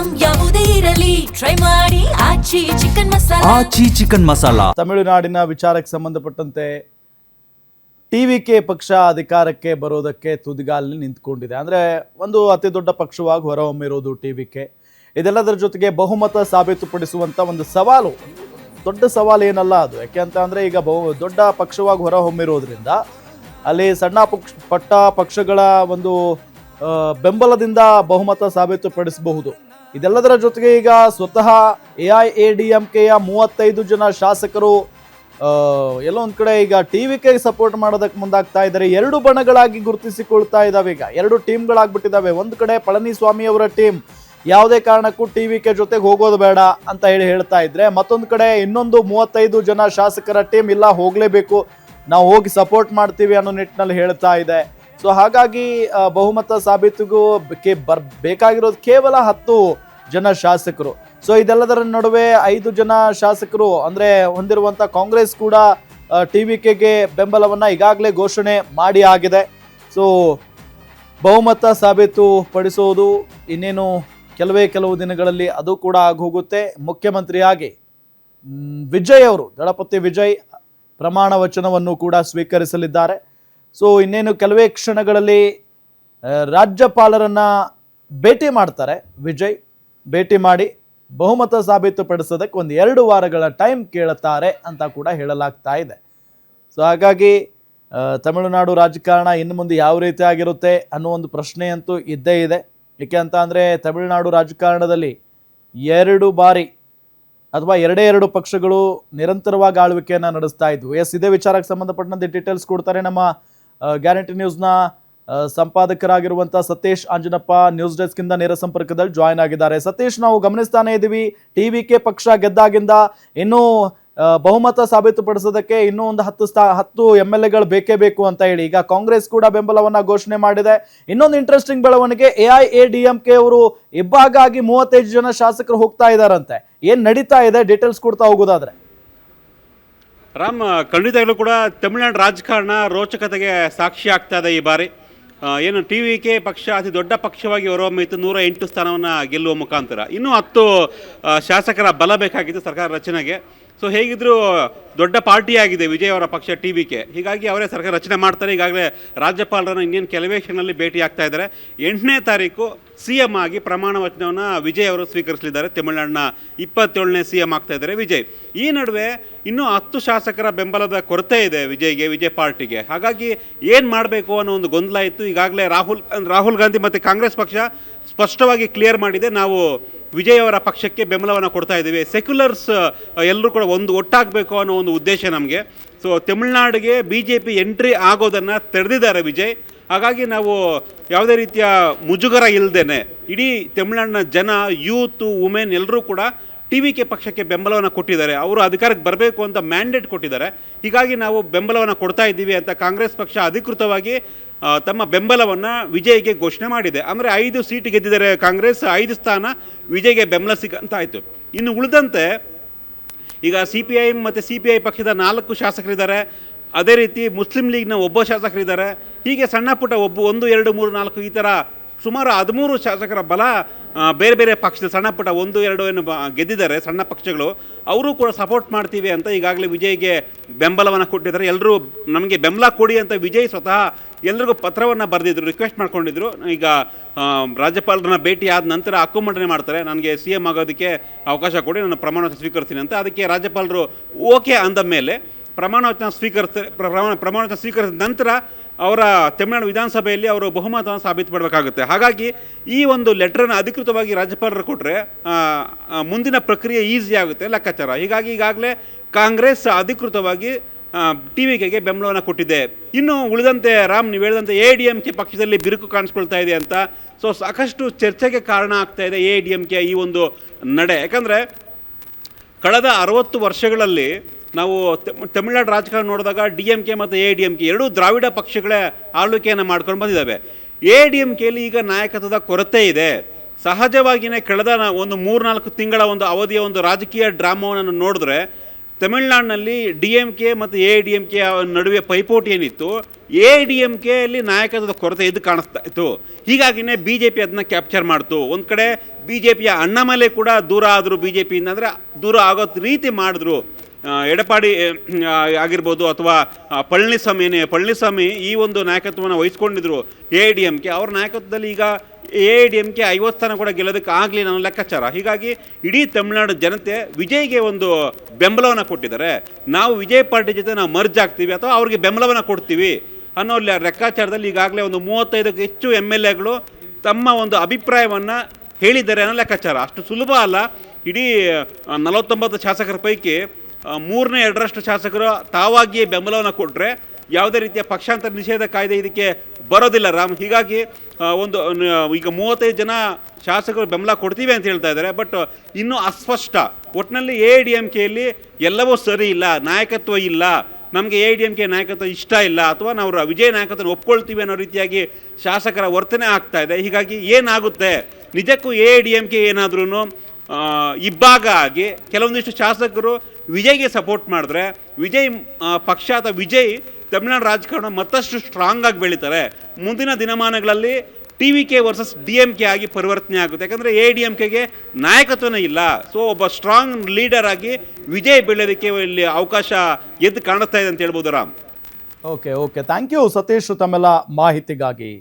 Item ಯಾವುದೇ ಇರಲಿ try ಮಾಡಿ ಆಚಿ ಚಿಕನ್ ಮಸಾಲಾ. ಆಚಿ ಚಿಕನ್ ಮಸಾಲಾ. ತಮಿಳುನಾಡಿನ ವಿಚಾರಕ್ಕೆ ಸಂಬಂಧಪಟ್ಟಂತೆ ಟಿವಿಕೆ ಪಕ್ಷ ಅಧಿಕಾರಕ್ಕೆ ಬರೋದಕ್ಕೆ ತುದಿಗಾಲಲ್ಲಿ ನಿಂತ್ಕೊಂಡಿದೆ. ಅಂದರೆ ಒಂದು ಅತಿ ದೊಡ್ಡ ಪಕ್ಷವಾಗಿ ಹೊರಹೊಮ್ಮಿರೋದು ಟಿವಿಕೆ. ಇದೆಲ್ಲದರ ಜೊತೆಗೆ ಬಹುಮತ ಸಾಬೀತುಪಡಿಸುವಂಥ ಒಂದು ಸವಾಲು, ದೊಡ್ಡ ಸವಾಲು ಏನಲ್ಲ ಅದು. ಯಾಕೆ ಅಂತ ಅಂದರೆ ಈಗ ದೊಡ್ಡ ಪಕ್ಷವಾಗಿ ಹೊರಹೊಮ್ಮಿರೋದ್ರಿಂದ ಅಲ್ಲಿ ಸಣ್ಣ ಪಟ್ಟ ಪಕ್ಷಗಳ ಒಂದು ಬೆಂಬಲದಿಂದ ಬಹುಮತ ಸಾಬೀತುಪಡಿಸಬಹುದು. ಇದೆಲ್ಲದರ ಜೊತೆಗೆ ಈಗ ಸ್ವತಃ AIADMKಯ 35 ಜನ ಶಾಸಕರು ಎಲ್ಲೋ ಒಂದು ಕಡೆ ಈಗ ಟಿವಿಕೆ ಸಪೋರ್ಟ್ ಮಾಡೋದಕ್ಕೆ ಮುಂದಾಗ್ತಾ ಇದ್ದಾರೆ. ಎರಡು ಬಣಗಳಾಗಿ ಗುರುತಿಸಿಕೊಳ್ತಾ ಇದ್ದಾವೆ. ಈಗ ಎರಡು ಟೀಮ್ಗಳಾಗ್ಬಿಟ್ಟಿದ್ದಾವೆ. ಒಂದು ಕಡೆ ಪಳನಿಸ್ವಾಮಿ ಅವರ ಟೀಮ್ ಯಾವುದೇ ಕಾರಣಕ್ಕೂ ಟಿವಿಕೆ ಜೊತೆಗೆ ಹೋಗೋದು ಬೇಡ ಅಂತ ಹೇಳ್ತಾ ಇದ್ರೆ, ಮತ್ತೊಂದು ಕಡೆ ಇನ್ನೊಂದು 35 ಜನ ಶಾಸಕರ ಟೀಮ್ ಇಲ್ಲ, ಹೋಗಲೇಬೇಕು, ನಾವು ಹೋಗಿ ಸಪೋರ್ಟ್ ಮಾಡ್ತೀವಿ ಅನ್ನೋ ನಿಟ್ಟಿನಲ್ಲಿ ಹೇಳ್ತಾ ಇದೆ. ಸೊ ಹಾಗಾಗಿ ಬಹುಮತ ಸಾಬೀತಿಗೂ ಬೇಕಾಗಿರೋದು ಕೇವಲ 10 ಜನ ಶಾಸಕರು. ಸೊ ಇದೆಲ್ಲದರ ನಡುವೆ 5 ಜನ ಶಾಸಕರು ಅಂದರೆ ಹೊಂದಿರುವಂಥ ಕಾಂಗ್ರೆಸ್ ಕೂಡ ಟಿವಿಕೆಗೆ ಬೆಂಬಲವನ್ನು ಈಗಾಗಲೇ ಘೋಷಣೆ ಮಾಡಿ ಆಗಿದೆ. ಸೊ ಬಹುಮತ ಸಾಬೀತು ಪಡಿಸೋದು ಇನ್ನೇನು ಕೆಲವು ದಿನಗಳಲ್ಲಿ ಅದು ಕೂಡ ಆಗೋಗುತ್ತೆ. ಮುಖ್ಯಮಂತ್ರಿಯಾಗಿ ವಿಜಯ್ ಅವರು, ದಳಪತಿ ವಿಜಯ್ ಪ್ರಮಾಣ ವಚನವನ್ನು ಕೂಡ ಸ್ವೀಕರಿಸಲಿದ್ದಾರೆ. ಸೊ ಇನ್ನೇನು ಕೆಲವೇ ಕ್ಷಣಗಳಲ್ಲಿ ರಾಜ್ಯಪಾಲರನ್ನ ಭೇಟಿ ಮಾಡ್ತಾರೆ. ವಿಜಯ್ ಭೇಟಿ ಮಾಡಿ ಬಹುಮತ ಸಾಬೀತುಪಡಿಸೋದಕ್ಕೆ 1-2 ವಾರಗಳ ಟೈಮ್ ಕೇಳುತ್ತಾರೆ ಅಂತ ಕೂಡ ಹೇಳಲಾಗ್ತಾ ಇದೆ. ಸೊ ಹಾಗಾಗಿ ತಮಿಳುನಾಡು ರಾಜಕಾರಣ ಇನ್ನು ಮುಂದೆ ಯಾವ ರೀತಿ ಆಗಿರುತ್ತೆ ಅನ್ನೋ ಒಂದು ಪ್ರಶ್ನೆ ಅಂತೂ ಇದ್ದೇ ಇದೆ. ಏಕೆ ಅಂತ ಅಂದರೆ ತಮಿಳುನಾಡು ರಾಜಕಾರಣದಲ್ಲಿ 2 ಬಾರಿ ಅಥವಾ 2 ಪಕ್ಷಗಳು ನಿರಂತರವಾಗಿ ಆಳ್ವಿಕೆಯನ್ನು ನಡೆಸ್ತಾ ಇದ್ವು. ಇದೇ ವಿಚಾರಕ್ಕೆ ಸಂಬಂಧಪಟ್ಟಂತೆ ಡೀಟೇಲ್ಸ್ ಕೊಡ್ತಾರೆ ನಮ್ಮ ಗ್ಯಾರಂಟಿ ನ್ಯೂಸ್ನ ಸಂಪಾದಕರಾಗಿರುವಂಥ ಸತೀಶ್ ಆಂಜನಪ್ಪ. ನ್ಯೂಸ್ ಡೆಸ್ಕ್ ಇಂದ ನೇರ ಸಂಪರ್ಕದಲ್ಲಿ ಜಾಯ್ನ್ ಆಗಿದ್ದಾರೆ. ಸತೀಶ್, ನಾವು ಗಮನಿಸ್ತಾನೆ ಇದ್ದೀವಿ, ಟಿವಿಕೆ ಪಕ್ಷ ಗೆದ್ದಾಗಿಂದ ಇನ್ನೂ ಬಹುಮತ ಸಾಬೀತುಪಡಿಸೋದಕ್ಕೆ ಇನ್ನೂ ಒಂದು 10 MLAಗಳು ಬೇಕೇ ಬೇಕು ಅಂತ ಹೇಳಿ ಈಗ ಕಾಂಗ್ರೆಸ್ ಕೂಡ ಬೆಂಬಲವನ್ನ ಘೋಷಣೆ ಮಾಡಿದೆ. ಇನ್ನೊಂದು ಇಂಟ್ರೆಸ್ಟಿಂಗ್ ಬೆಳವಣಿಗೆ, AIADMK ಅವರು ಇಬ್ಬಾಗಾಗಿ 35 ಜನ ಶಾಸಕರು ಹೋಗ್ತಾ ಇದ್ದಾರಂತೆ. ಏನ್ ನಡೀತಾ ಇದೆ, ಡೀಟೇಲ್ಸ್ ಕೊಡ್ತಾ ಹೋಗೋದಾದ್ರೆ? ರಾಮ್, ಖಂಡಿತವಾಗ್ಲೂ ಕೂಡ ತಮಿಳುನಾಡು ರಾಜಕಾರಣ ರೋಚಕತೆಗೆ ಸಾಕ್ಷಿ ಆಗ್ತಾ ಇದೆ ಈ ಬಾರಿ. ಏನು ಟಿವಿಕೆ ಪಕ್ಷ ಅತಿ ದೊಡ್ಡ ಪಕ್ಷವಾಗಿ ಹೊರಹೊಮ್ಮಿತ್ತು, 108 ಸ್ಥಾನವನ್ನು ಗೆಲ್ಲುವ ಮುಖಾಂತರ. ಇನ್ನೂ 10 ಶಾಸಕರ ಬಲ ಬೇಕಾಗಿತ್ತು ಸರ್ಕಾರ ರಚನೆಗೆ. ಸೊ ಹೇಗಿದ್ದರೂ ದೊಡ್ಡ ಪಾರ್ಟಿಯಾಗಿದೆ ವಿಜಯ್ ಅವರ ಪಕ್ಷ ಟಿವಿಕೆ. ಹೀಗಾಗಿ ಅವರೇ ಸರ್ಕಾರ ರಚನೆ ಮಾಡ್ತಾರೆ. ಈಗಾಗಲೇ ರಾಜ್ಯಪಾಲರನ್ನು ಇನ್ನೇನು ಕೆಲವೇ ಕ್ಷಣದಲ್ಲಿ ಭೇಟಿ ಆಗ್ತಾ ಇದ್ದಾರೆ. 8ನೇ ತಾರೀಕು CM ಆಗಿ ಪ್ರಮಾಣ ವಚನವನ್ನು ವಿಜಯ್ ಅವರು ಸ್ವೀಕರಿಸಲಿದ್ದಾರೆ. ತಮಿಳುನಾಡಿನ 27ನೇ CM ಆಗ್ತಾ ಇದ್ದಾರೆ ವಿಜಯ್. ಈ ನಡುವೆ ಇನ್ನೂ 10 ಶಾಸಕರ ಬೆಂಬಲದ ಕೊರತೆ ಇದೆ ವಿಜಯ್ ಪಾರ್ಟಿಗೆ. ಹಾಗಾಗಿ ಏನು ಮಾಡಬೇಕು ಅನ್ನೋ ಒಂದು ಗೊಂದಲ ಇತ್ತು. ಈಗಾಗಲೇ ರಾಹುಲ್ ಗಾಂಧಿ ಮತ್ತು ಕಾಂಗ್ರೆಸ್ ಪಕ್ಷ ಸ್ಪಷ್ಟವಾಗಿ ಕ್ಲಿಯರ್ ಮಾಡಿದೆ, ನಾವು ವಿಜಯ್ ಅವರ ಪಕ್ಷಕ್ಕೆ ಬೆಂಬಲವನ್ನು ಕೊಡ್ತಾ ಇದ್ದೀವಿ, ಸೆಕ್ಯುಲರ್ಸ್ ಎಲ್ಲರೂ ಕೂಡ ಒಟ್ಟಾಗಬೇಕು ಅನ್ನೋ ಒಂದು ಉದ್ದೇಶ ನಮಗೆ. ಸೊ ತಮಿಳುನಾಡಿಗೆ BJP ಎಂಟ್ರಿ ಆಗೋದನ್ನು ತೆರೆದಿದ್ದಾರೆ ವಿಜಯ್. ಹಾಗಾಗಿ ನಾವು ಯಾವುದೇ ರೀತಿಯ ಮುಜುಗರ ಇಲ್ಲದೇನೆ ಇಡೀ ತಮಿಳುನಾಡಿನ ಜನ, ಯೂತ್, ವುಮೆನ್ ಎಲ್ಲರೂ ಕೂಡ ಟಿವಿಕೆ ಪಕ್ಷಕ್ಕೆ ಬೆಂಬಲವನ್ನು ಕೊಟ್ಟಿದ್ದಾರೆ. ಅವರು ಅಧಿಕಾರಕ್ಕೆ ಬರಬೇಕು ಅಂತ ಮ್ಯಾಂಡೇಟ್ ಕೊಟ್ಟಿದ್ದಾರೆ. ಹೀಗಾಗಿ ನಾವು ಬೆಂಬಲವನ್ನು ಕೊಡ್ತಾ ಇದ್ದೀವಿ ಅಂತ ಕಾಂಗ್ರೆಸ್ ಪಕ್ಷ ಅಧಿಕೃತವಾಗಿ ತಮ್ಮ ಬೆಂಬಲವನ್ನು ವಿಜಯ್ಗೆ ಘೋಷಣೆ ಮಾಡಿದೆ. ಅಂದರೆ 5 ಸೀಟ್ ಗೆದ್ದಿದ್ದಾರೆ ಕಾಂಗ್ರೆಸ್, 5 ಸ್ಥಾನ ವಿಜಯ್ಗೆ ಬೆಂಬಲ ಸಿಗಂತಾಯಿತು. ಇನ್ನು ಉಳಿದಂತೆ ಈಗ CPIM ಮತ್ತು CPI ಪಕ್ಷದ 4 ಶಾಸಕರಿದ್ದಾರೆ. ಅದೇ ರೀತಿ ಮುಸ್ಲಿಂ ಲೀಗ್ನ 1 ಶಾಸಕರಿದ್ದಾರೆ. ಹೀಗೆ ಸಣ್ಣ ಪುಟ್ಟ 1, 2, 3, 4 ಈ ಥರ ಸುಮಾರು 13 ಶಾಸಕರ ಬಲ ಬೇರೆ ಬೇರೆ ಪಕ್ಷದ ಸಣ್ಣ ಪುಟ್ಟ 1, 2 ಏನು ಗೆದ್ದಿದ್ದಾರೆ ಸಣ್ಣ ಪಕ್ಷಗಳು, ಅವರು ಕೂಡ ಸಪೋರ್ಟ್ ಮಾಡ್ತೀವಿ ಅಂತ ಈಗಾಗಲೇ ವಿಜಯ್ಗೆ ಬೆಂಬಲವನ್ನು ಕೊಟ್ಟಿದ್ದಾರೆ. ಎಲ್ಲರೂ ನಮಗೆ ಬೆಂಬಲ ಕೊಡಿ ಅಂತ ವಿಜಯ್ ಸ್ವತಃ ಎಲ್ರಿಗೂ ಪತ್ರವನ್ನು ಬರೆದಿದ್ರು, ರಿಕ್ವೆಸ್ಟ್ ಮಾಡ್ಕೊಂಡಿದ್ರು. ಈಗ ರಾಜ್ಯಪಾಲರನ್ನ ಭೇಟಿ ಆದ ನಂತರ ಹಕ್ಕುಮಂಡನೆ ಮಾಡ್ತಾರೆ, ನನಗೆ CM ಆಗೋದಕ್ಕೆ ಅವಕಾಶ ಕೊಡಿ, ನಾನು ಪ್ರಮಾಣ ವಚನ ಸ್ವೀಕರಿಸ್ತೀನಿ ಅಂತ. ಅದಕ್ಕೆ ರಾಜ್ಯಪಾಲರು ಓಕೆ ಅಂದ ಮೇಲೆ ಪ್ರಮಾಣ ವಚನ ಸ್ವೀಕರಿಸಿದ ನಂತರ ಅವರ ತಮಿಳುನಾಡು ವಿಧಾನಸಭೆಯಲ್ಲಿ ಅವರು ಬಹುಮತವನ್ನು ಸಾಬೀತುಪಡಬೇಕಾಗುತ್ತೆ. ಹಾಗಾಗಿ ಈ ಒಂದು ಲೆಟ್ರನ್ನು ಅಧಿಕೃತವಾಗಿ ರಾಜ್ಯಪಾಲರು ಕೊಟ್ಟರೆ ಮುಂದಿನ ಪ್ರಕ್ರಿಯೆ ಈಸಿ ಆಗುತ್ತೆ ಲೆಕ್ಕಾಚಾರ. ಹೀಗಾಗಿ ಈಗಾಗಲೇ ಕಾಂಗ್ರೆಸ್ ಅಧಿಕೃತವಾಗಿ ಟಿವಿಕೆಗೆ ಬೆಂಬಲವನ್ನು ಕೊಟ್ಟಿದೆ. ಇನ್ನು ಉಳಿದಂತೆ ರಾಮ್, ನೀವು ಹೇಳಿದಂತೆ AIADMK ಪಕ್ಷದಲ್ಲಿ ಬಿರುಕು ಕಾಣಿಸ್ಕೊಳ್ತಾ ಇದೆ ಅಂತ. ಸೊ ಸಾಕಷ್ಟು ಚರ್ಚೆಗೆ ಕಾರಣ ಆಗ್ತಾ ಇದೆ AIADMK ಈ ಒಂದು ನಡೆ. ಯಾಕಂದರೆ ಕಳೆದ 60 ವರ್ಷಗಳಲ್ಲಿ ನಾವು ತಮಿಳುನಾಡು ರಾಜಕಾರಣ ನೋಡಿದಾಗ DMK ಮತ್ತು AIADMK ಎರಡೂ ದ್ರಾವಿಡ ಪಕ್ಷಗಳೇ ಆಳ್ವಿಕೆಯನ್ನು ಮಾಡ್ಕೊಂಡು ಬಂದಿದ್ದಾವೆ. AIADMKಯಲ್ಲಿ ಈಗ ನಾಯಕತ್ವದ ಕೊರತೆ ಇದೆ. ಸಹಜವಾಗಿಯೇ ಕಳೆದ ಒಂದು 3-4 ತಿಂಗಳ ಒಂದು ಅವಧಿಯ ಒಂದು ರಾಜಕೀಯ ಡ್ರಾಮಾವನ್ನು ನೋಡಿದ್ರೆ ತಮಿಳುನಾಡಿನಲ್ಲಿ DMK ಮತ್ತು AIDMK ನಡುವೆ ಪೈಪೋಟಿ ಏನಿತ್ತು, AIDMKಯಲ್ಲಿ ನಾಯಕತ್ವದ ಕೊರತೆ ಎದ್ದು ಕಾಣಿಸ್ತಾ ಇತ್ತು. ಹೀಗಾಗಿನೇ BJP ಅದನ್ನ ಕ್ಯಾಪ್ಚರ್ ಮಾಡ್ತು. ಒಂದು ಕಡೆ BJPಯ ಅಣ್ಣಾಮಲೈ ಕೂಡ ದೂರ ಆದರು BJPಯಿಂದ, ಅಂದರೆ ದೂರ ಆಗೋ ರೀತಿ ಮಾಡಿದ್ರು. ಎಡಪಾಡಿ ಆಗಿರ್ಬೋದು ಅಥವಾ ಪಳನಿಸ್ವಾಮಿ ಈ ಒಂದು ನಾಯಕತ್ವವನ್ನು ವಹಿಸ್ಕೊಂಡಿದ್ರು AIDMK. ಅವ್ರ ನಾಯಕತ್ವದಲ್ಲಿ ಈಗ AIDMK 50 ಸ್ಥಾನ ಕೂಡ ಗೆಲ್ಲೋದಕ್ಕೆ ಆಗಲಿ ಅನ್ನೋ ಲೆಕ್ಕಾಚಾರ. ಹೀಗಾಗಿ ಇಡೀ ತಮಿಳುನಾಡು ಜನತೆ ವಿಜಯ್ಗೆ ಒಂದು ಬೆಂಬಲವನ್ನು ಕೊಟ್ಟಿದ್ದಾರೆ. ನಾವು ವಿಜಯ್ ಪಾರ್ಟಿ ಜೊತೆ ನಾವು ಮರ್ಜ್ ಆಗ್ತೀವಿ ಅಥವಾ ಅವ್ರಿಗೆ ಬೆಂಬಲವನ್ನು ಕೊಡ್ತೀವಿ ಅನ್ನೋ ಲೆಕ್ಕಾಚಾರದಲ್ಲಿ ಈಗಾಗಲೇ ಒಂದು 35ಕ್ಕೂ ಹೆಚ್ಚು MLAಗಳು ತಮ್ಮ ಒಂದು ಅಭಿಪ್ರಾಯವನ್ನು ಹೇಳಿದ್ದಾರೆ ಅನ್ನೋ ಲೆಕ್ಕಾಚಾರ. ಅಷ್ಟು ಸುಲಭ ಅಲ್ಲ. ಇಡೀ 49 ಶಾಸಕರ ಪೈಕಿ 3/2 ಶಾಸಕರು ತಾವಾಗಿಯೇ ಬೆಂಬಲವನ್ನು ಕೊಟ್ಟರೆ ಯಾವುದೇ ರೀತಿಯ ಪಕ್ಷಾಂತರ ನಿಷೇಧ ಕಾಯ್ದೆ ಇದಕ್ಕೆ ಬರೋದಿಲ್ಲ ರಾಮ್. ಹೀಗಾಗಿ ಈಗ 35 ಜನ ಶಾಸಕರು ಬೆಂಬಲ ಕೊಡ್ತೀವಿ ಅಂತ ಹೇಳ್ತಾ ಇದ್ದಾರೆ. ಬಟ್ ಇನ್ನೂ ಅಸ್ಪಷ್ಟ. ಒಟ್ಟಿನಲ್ಲಿ AIDMKಯಲ್ಲಿ ಎಲ್ಲವೂ ಸರಿ ಇಲ್ಲ, ನಾಯಕತ್ವ ಇಲ್ಲ, ನಮಗೆ AIDMK ನಾಯಕತ್ವ ಇಷ್ಟ ಇಲ್ಲ, ಅಥವಾ ನಾವು ವಿಜಯ್ ನಾಯಕತ್ವ ಒಪ್ಕೊಳ್ತೀವಿ ಅನ್ನೋ ರೀತಿಯಾಗಿ ಶಾಸಕರ ವರ್ತನೆ ಆಗ್ತಾ ಇದೆ. ಹೀಗಾಗಿ ಏನಾಗುತ್ತೆ, ನಿಜಕ್ಕೂ AIDMK ಏನಾದ್ರೂ ಇಬ್ಬಾಗ ಆಗಿ ಕೆಲವೊಂದಿಷ್ಟು ಶಾಸಕರು ವಿಜಯ್ಗೆ ಸಪೋರ್ಟ್ ಮಾಡಿದ್ರೆ ವಿಜಯ್ ಪಕ್ಷ ಅಥವಾ ವಿಜಯ್ ತಮಿಳುನಾಡು ರಾಜಕಾರಣ ಮತ್ತಷ್ಟು ಸ್ಟ್ರಾಂಗ್ ಆಗಿ ಬೆಳೀತಾರೆ. ಮುಂದಿನ ದಿನಮಾನಗಳಲ್ಲಿ TVK ವರ್ಸಸ್ DMK ಆಗಿ ಪರಿವರ್ತನೆ ಆಗುತ್ತೆ. ಯಾಕಂದರೆ AIDMKಗೆ ನಾಯಕತ್ವನೇ ಇಲ್ಲ. ಸೊ ಒಬ್ಬ ಸ್ಟ್ರಾಂಗ್ ಲೀಡರ್ ಆಗಿ ವಿಜಯ್ ಬೆಳೆಯೋದಕ್ಕೆ ಇಲ್ಲಿ ಅವಕಾಶ ಎದ್ದು ಕಾಣಿಸ್ತಾ ಇದೆ ಅಂತ ಹೇಳ್ಬೋದು Ram. Okay thank you Satish ತಮ್ಮೆಲ್ಲ ಮಾಹಿತಿಗಾಗಿ.